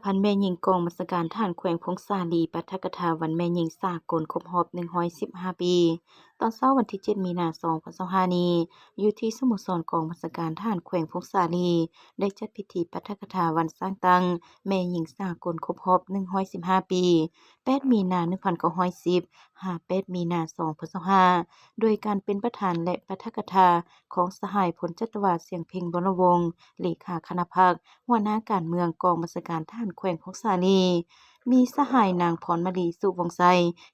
พันธุ์แม่หญิงกองบัญชาการทหารแขวงพงษาลีปาฐกถาวันแม่หญิงสากลครบรอบ115 ปี ตอนเช้าวันที่ 7 มีนาคม 2025 นี้ อยู่ที่สโมสรกองบัญชาการทหารแขวงพงษาลี ได้จัดพิธีปาฐกถาวันสร้างตั้งแม่หญิงสากลครบรอบ115 ปี 8 มีนาคม 1910 8 มีนาคม 2025 โดยการเป็นประธานและปาฐกถาของสหายพลจัตวาดเสียงเพ็งบรมวงศ์ เลขาคณะพรรค หัวหน้าการเมืองกองบัญชาการทหารแขวงพงษาลี มีสหายนางพรมลีสุวงศ์ไส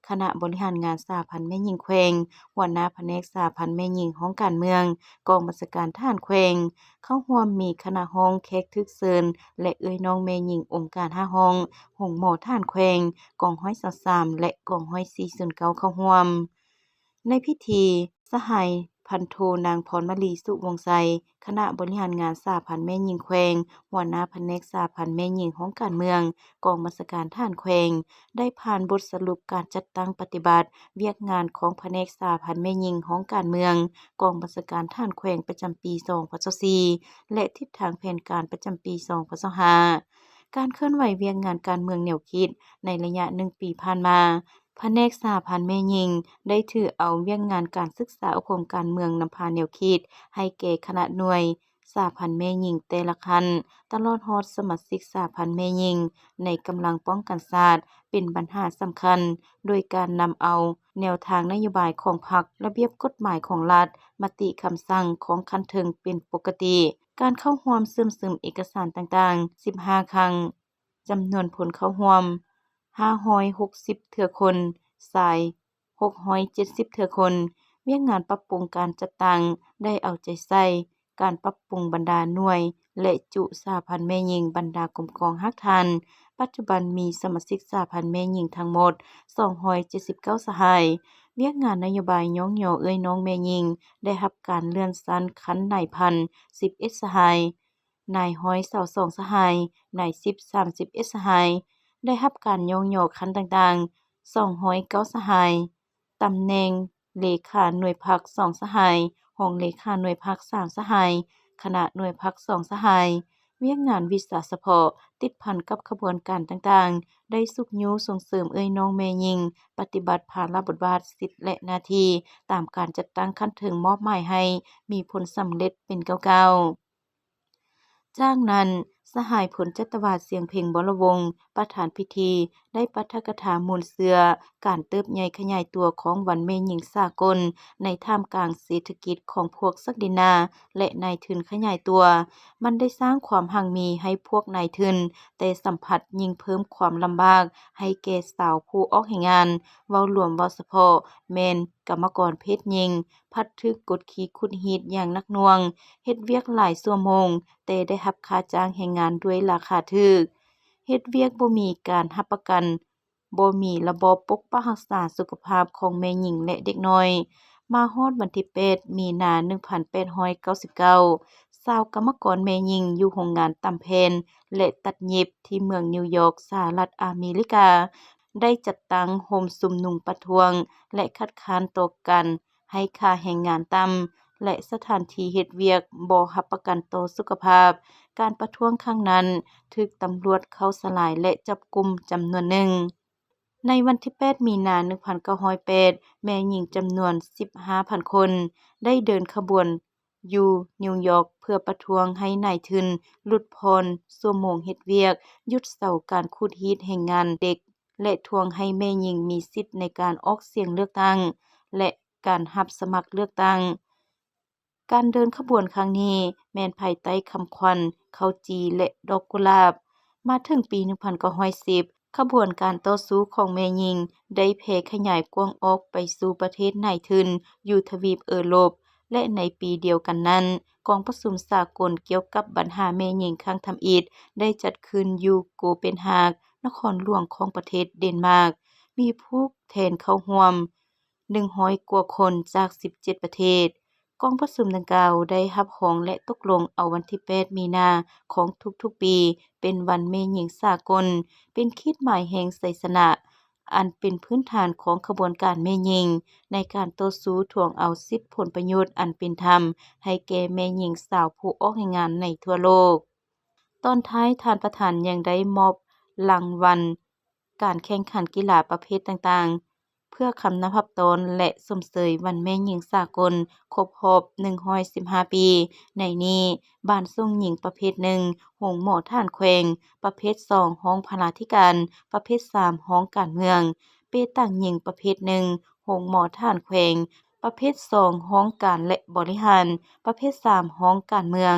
คณะบริหารงานสหพันธ์แม่หญิงแขวง หัวหน้าแผนกสหพันธ์แม่หญิงห้องการเมืองกองบัญชาการทหารแขวง เข้าร่วมมีคณะห้องแขกทึกเชิญและเอ่ยน้องแม่หญิงองค์การ5ห้องโรงหมอทหารแขวงกองร้อย23และกองร้อย409เข้าร่วม ในพิธีสหายพันโทนางพรมลีสุวงศ์ไสคณะบริหารงานสหพันธ์แม่หญิงแขวง หัวหน้าแผนกสหพันธ์แม่หญิงห้องการเมืองกองบัญชาการทหารแขวง ได้ผ่านบทสรุปการจัดตั้งปฏิบัติเวียกงานของแผนกสหพันธ์แม่หญิงห้องการเมืองกองบัญชาการทหารแขวงประจำปี2024และทิศทางแผนการประจำปี2025การเคลื่อนไหวเวียกงานการเมืองแนวคิดในระยะ1ปีผ่านมาแผนกสหพันธ์แม่หญิงได้ถือเอาเวียกงานการศึกษาอบรมการเมืองนำพาแนวคิดให้แก่คณะหน่วยสหพันธ์แม่หญิงแต่ละคันตลอดฮอดสมาชิกสหพันธ์แม่หญิงในกำลังป้องกันชาติเป็นปัญหาสำคัญโดยการนำเอาแนวทางนโยบายของพรรคระเบียบกฎหมายของรัฐมติคำสั่งของคันเทิงเป็นปกติการเข้าร่วมซึมเอกสารต่างๆ15ครั้งจำนวนผลเข้าร่วม560 เทื่อคนสาย670 เทื่อคนเวียกงานปรับปรุงการจัดตั้งได้เอาใจใส่การปรับปรุงบรรดาหน่วยและจุสหพันธ์แม่หญิงบรรดากรมกองฮักทันปัจจุบันมีสมาชิกสหพันธ์แม่หญิงทั้งหมด279สหายเวียกงานนโยบายย่องย่อเอ้ยน้องแม่หญิงได้รับการเลื่อนชั้นคันนายพัน11สหายนายร้อย22สหายนาย10 31สหายได้รับการย่องย่อคันต่างๆ209สหายตำแหน่งเลขาหน่วยพัก2สหายรองเลขาหน่วยพัก3สหายคณะหน่วยพัก2สหายเวียกงานวิสาเฉพาะติดพันกับขบวนการต่างๆได้สุกยูส่งเสริมเอ้ยน้องแม่หญิงปฏิบัติภารบทบาทสิทธิและหน้าที่ตามการจัดตั้งคันถึงมอบหมายให้มีผลสำเร็จเป็นเก่าๆจากนั้นสหายผลจัตวาดเสียงเพ็งบรวงศ์ประธานพิธีได้ปาฐกถามูลเสือการเติบใหญ่ขยายตัวของวันแม่หญิงสากลในท่ามกลางเศรษฐกิจของพวกศักดินาและนายทุนขยายตัวมันได้สร้างความหั่งมีให้พวกนายทุนแต่สัมผัสยิ่งเพิ่มความลำบากให้แก่สาวผู้ออกแห่งงานเว้ารวมเว้าเฉพาะแม่นกรรมกรเพศหญิงพัดถึกกดขี่คุดฮีดอย่างหนักหน่วงเฮ็ดเวียกหลายชั่วโมงแต่ได้รับค่าจ้างแรงงานด้วยราคาถูกเฮ็ดเวียกบ่มีการรับประกันบ่มีระบอบปกปักรักษาสุขภาพของแม่หญิงและเด็กน้อยมาฮอดวันที่8มีนา1899ชาวกรรมกรแม่หญิงอยู่โรงงานตำแพนและตัดเย็บที่เมืองนิวยอร์กสหรัฐอเมริกาได้จัดตั้งโฮมชุมนุมประท้วงและคัดค้านต่อกันให้ค่าแรงงานต่ำและสถานที่เฮ็ดเวียกบ่รับประกันต่อสุขภาพการประท้วงครั้งนั้นถูกตำรวจเข้าสลายและจับกุมจำนวนหนึ่งในวันที่8มีนาคม1908แม่หญิงจำนวน 15,000 คนได้เดินขบวนอยู่นิวยอร์กเพื่อประท้วงให้นายทุนลดผ่อนชั่วโมงเฮ็ดเวียกหยุดเซาการขูดรีดแรงงานเด็กและทวงให้แม่หญิงมีสิทธิ์ในการออกเสียงเลือกตั้งและการรับสมัครเลือกตั้งการเดินขบวนครั้งนี้แม่นภายใต้คำขวัญข้าวจีและดอกกุหลาบมาถึงปี1910ขบวนการต่อสู้ของแม่หญิงได้แพร่ขยายกว้างออกไปสู่ประเทศนายทุนอยู่ทวีปเอโรปและในปีเดียวกันนั้นกองประชุมสากลเกี่ยวกับปัญหาแม่หญิงครั้งทำอิฐได้จัดขึ้นอยู่โกเปนฮากนครหลวงของประเทศเดนมาร์กมีผู้แทนเข้าร่วม100กว่าคนจาก17ประเทศกองประชุมดังกล่าวได้รับรองและตกลงเอาวันที่8มีนาของทุกๆปีเป็นวันแม่หญิงสากลเป็นขีดหมายแห่งไสยชนะอันเป็นพื้นฐานของขบวนการแม่หญิงในการต่อสู้ทวงเอาสิทธิผลประโยชน์อันเป็นธรรมให้แก่แม่หญิงสาวผู้ออกแรงงานในทั่วโลกตอนท้ายท่านประธานยังได้มอบ รางวัลการแข่งขันกีฬาประเภทต่างๆ เพื่อคำนับรับตนและຊົມເຊີຍວັນແມ່ຍິງສາກົນຄົບຮອບ 115 ປີ ໃນນີ້ບ້ານສົ່ງຍິງປະເພດ 1 ໂຮງໝໍຖານແຂວງ ປະເພດ 2 ຮອງພະລາທິການ ປະເພດ 3 ຮອງການເມືອງ ເປຕາງຍິງປະເພດ 1 ໂຮງໝໍຖານແຂວງ ປະເພດ 2 ຮອງການ ແລະ ບໍລິຫານ ປະເພດ 3 ຮອງການເມືອງ